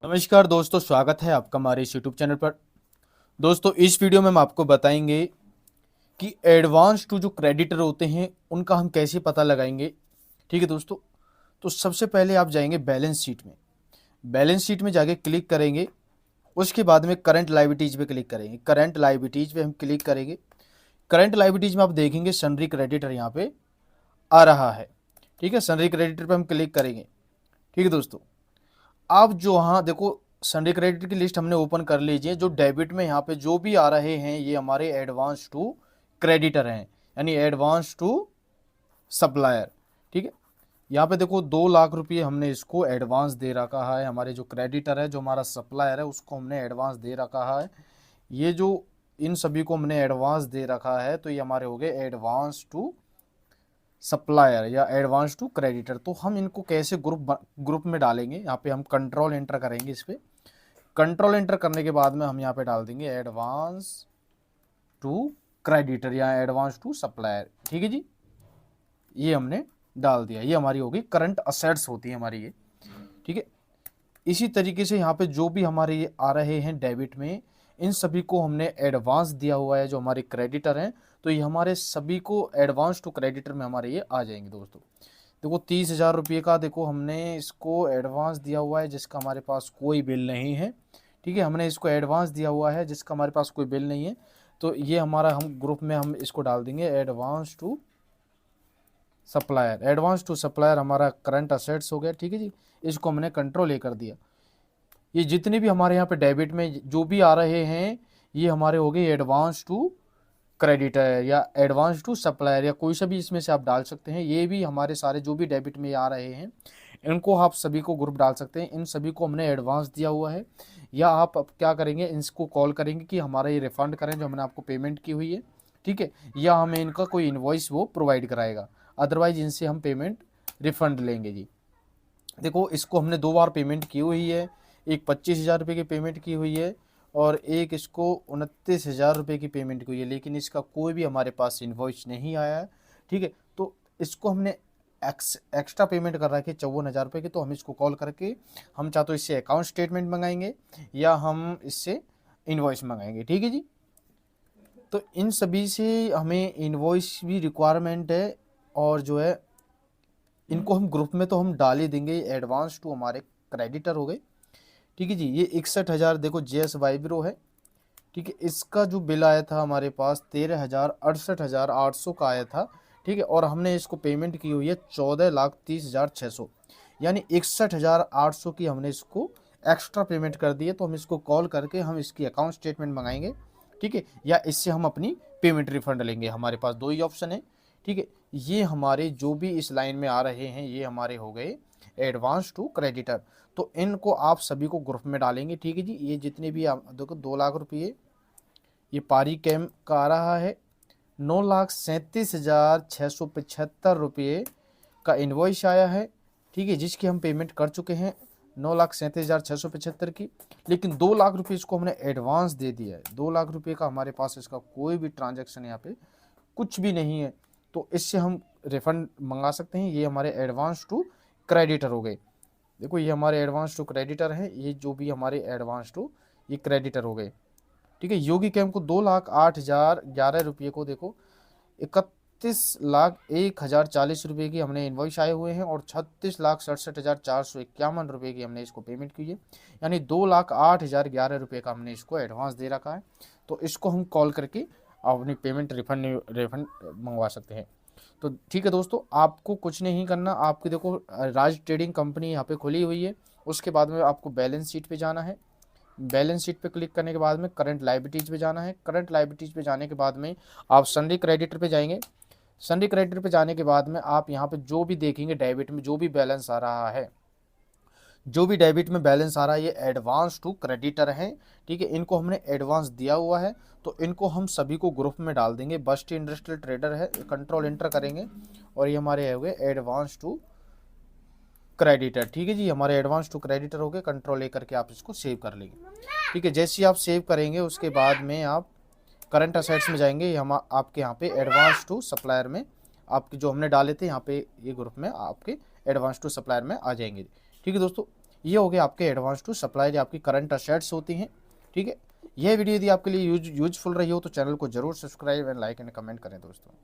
नमस्कार दोस्तों, स्वागत है आपका हमारे इस यूट्यूब चैनल पर। दोस्तों, इस वीडियो में हम आपको बताएंगे कि एडवांस टू जो क्रेडिटर होते हैं उनका हम कैसे पता लगाएंगे। ठीक है दोस्तों, तो सबसे पहले आप जाएंगे बैलेंस शीट में। बैलेंस शीट में जाके क्लिक करेंगे। उसके बाद में करंट लायबिलिटीज पे क्लिक करेंगे। करंट लायबिलिटीज पे हम क्लिक करेंगे। करंट लायबिलिटीज में आप देखेंगे सनरी क्रेडिटर यहाँ पे आ रहा है। ठीक है, सनरी क्रेडिटर पे हम क्लिक करेंगे। ठीक है दोस्तों, आप जो यहाँ देखो सनडे क्रेडिट की लिस्ट हमने ओपन कर लीजिए। जो डेबिट में यहाँ पे जो भी आ रहे हैं ये हमारे एडवांस टू क्रेडिटर हैं, यानी एडवांस टू सप्लायर। ठीक है, यहाँ पे देखो 2 लाख रुपये हमने इसको एडवांस दे रखा है। हमारे जो क्रेडिटर है, जो हमारा सप्लायर है, उसको हमने एडवांस दे रखा है। ये जो इन सभी को हमने एडवांस दे रखा है, तो ये हमारे हो गए एडवांस टू सप्लायर या एडवांस टू क्रेडिटर। तो हम इनको कैसे ग्रुप में डालेंगे, यहाँ पे हम कंट्रोल एंटर करेंगे। इस पर कंट्रोल एंटर करने के बाद में हम यहाँ पे डाल देंगे एडवांस टू क्रेडिटर या एडवांस टू सप्लायर। ठीक है जी, ये हमने डाल दिया। ये हमारी होगी करंट असेट्स होती है हमारी ये। ठीक है, इसी तरीके से यहाँ पे जो भी हमारे ये आ रहे हैं डेबिट में, इन सभी को हमने एडवांस दिया हुआ है। जो हमारे क्रेडिटर हैं, तो ये हमारे सभी को एडवांस टू क्रेडिटर में हमारे ये आ जाएंगे। दोस्तों देखो 30,000 रुपये का देखो हमने इसको एडवांस दिया हुआ है, जिसका हमारे पास कोई बिल नहीं है। ठीक है, हमने इसको एडवांस दिया हुआ है जिसका हमारे पास कोई बिल नहीं है। तो ये हमारा हम ग्रुप में हम इसको डाल देंगे advance to supplier. Advance to supplier हमारा करंट असेट्स हो गया। ठीक है जी, इसको हमने कंट्रोल ए कर दिया। ये जितने भी हमारे यहाँ पे डेबिट में जो भी आ रहे हैं, ये हमारे हो गए एडवांस टू क्रेडिटर या एडवांस टू सप्लायर, या कोई सा भी इसमें से आप डाल सकते हैं। ये भी हमारे सारे जो भी डेबिट में आ रहे हैं, इनको आप सभी को ग्रुप डाल सकते हैं। इन सभी को हमने एडवांस दिया हुआ है। या आप अब क्या करेंगे, इसको कॉल करेंगे कि हमारा ये रिफंड करें जो हमने आपको पेमेंट की हुई है। ठीक है, या हमें इनका कोई इन्वॉइस वो प्रोवाइड कराएगा, अदरवाइज इनसे हम पेमेंट रिफंड लेंगे जी। देखो इसको हमने 2 बार पेमेंट की हुई है। एक 25,000 रुपये की पेमेंट की हुई है और एक इसको 29,000 रुपये की पेमेंट की हुई है, लेकिन इसका कोई भी हमारे पास इन्वॉइस नहीं आया है। ठीक है, तो इसको हमने एक्स्ट्रा पेमेंट कर रखी है 54,000 रुपये की। तो हम इसको कॉल करके हम चाहे तो इससे अकाउंट स्टेटमेंट मंगाएंगे या हम इससे इन्वॉइस मंगाएंगे। ठीक है जी, तो इन सभी से हमें इन्वॉइस भी रिक्वायरमेंट है। और जो है इनको हम ग्रुप में तो हम डाल ही देंगे। एडवांस टू हमारे क्रेडिटर हो गए। ठीक है जी, ये 61,000 देखो जेएस वाइब्रो है। ठीक है, इसका जो बिल आया था हमारे पास 13,000 68,800 का आया था। ठीक है, और हमने इसको पेमेंट की हुई है 14,30,600, यानी 61,800 की हमने इसको एक्स्ट्रा पेमेंट कर दी है। तो हम इसको कॉल करके हम इसकी अकाउंट स्टेटमेंट मंगाएंगे। ठीक है, या इससे हम अपनी पेमेंट रिफंड लेंगे। हमारे पास दो ही ऑप्शन है। ठीक है, ये हमारे जो भी इस लाइन में आ रहे हैं, ये हमारे हो गए एडवांस टू क्रेडिटर। तो इनको आप सभी को ग्रुप में डालेंगे। ठीक है जी, ये जितने भी आप देखो 2 लाख रुपये ये पारी कैम का आ रहा है। 9,37,675 रुपये का इन्वॉइस आया है। ठीक है, जिसकी हम पेमेंट कर चुके हैं 9,37,675 की। लेकिन 2 लाख रुपये इसको हमने एडवांस दे दिया है। 2 लाख रुपये का हमारे पास इसका कोई भी ट्रांजैक्शन यहाँ पे कुछ भी नहीं है। तो इससे हम रिफंड मंगा सकते हैं। ये हमारे एडवांस टू क्रेडिटर हो गए। देखो ये हमारे एडवांस टू क्रेडिटर हैं। ये जो भी हमारे एडवांस टू ये क्रेडिटर हो गए। ठीक है, योगी कैम को 2,08,011 रुपये को देखो 31,01,040 रुपये की हमने इन्वॉइस आए हुए हैं और 36,67,451 रुपये की हमने इसको पेमेंट की है। यानी 2,08,011 रुपये का हमने इसको एडवांस दे रखा है। तो इसको हम कॉल करके अपनी पेमेंट रिफंड मंगवा सकते हैं। तो ठीक है दोस्तों, आपको कुछ नहीं करना। आपकी देखो राज ट्रेडिंग कंपनी यहाँ पे खुली हुई है। उसके बाद में आपको बैलेंस शीट पे जाना है। बैलेंस शीट पे क्लिक करने के बाद में करंट लायबिलिटीज़ पे जाना है। करंट लायबिलिटीज़ पे जाने के बाद में आप सन्डे क्रेडिटर पे जाएंगे। सन्डे क्रेडिटर पे जाने के बाद में आप यहाँ पे जो भी देखेंगे डेबिट में जो भी बैलेंस आ रहा है, जो भी डेबिट में बैलेंस आ रहा है, ये एडवांस टू क्रेडिटर हैं। ठीक है, इनको हमने एडवांस दिया हुआ है। तो इनको हम सभी को ग्रुप में डाल देंगे। बस्ट इंडस्ट्रियल ट्रेडर है, कंट्रोल एंटर करेंगे और ये हमारे हो गए एडवांस टू क्रेडिटर। ठीक है जी, हमारे एडवांस टू क्रेडिटर हो गए। कंट्रोल ए करके आप इसको सेव कर लेंगे। ठीक है, जैसे ही आप सेव करेंगे उसके बाद में आप करंट असेट्स में जाएंगे। हम आपके यहाँ पे एडवांस टू सप्लायर में आपके जो हमने डाले थे यहाँ पे ये ग्रुप में आपके एडवांस टू सप्लायर में आ जाएंगे। ठीक है दोस्तों, ये हो गए आपके एडवांस टू सप्लाई, आपकी करंट असेट्स होती हैं। ठीक है, यह वीडियो यदि आपके लिए यूजफुल रही हो तो चैनल को जरूर subscribe and like and comment करें दोस्तों।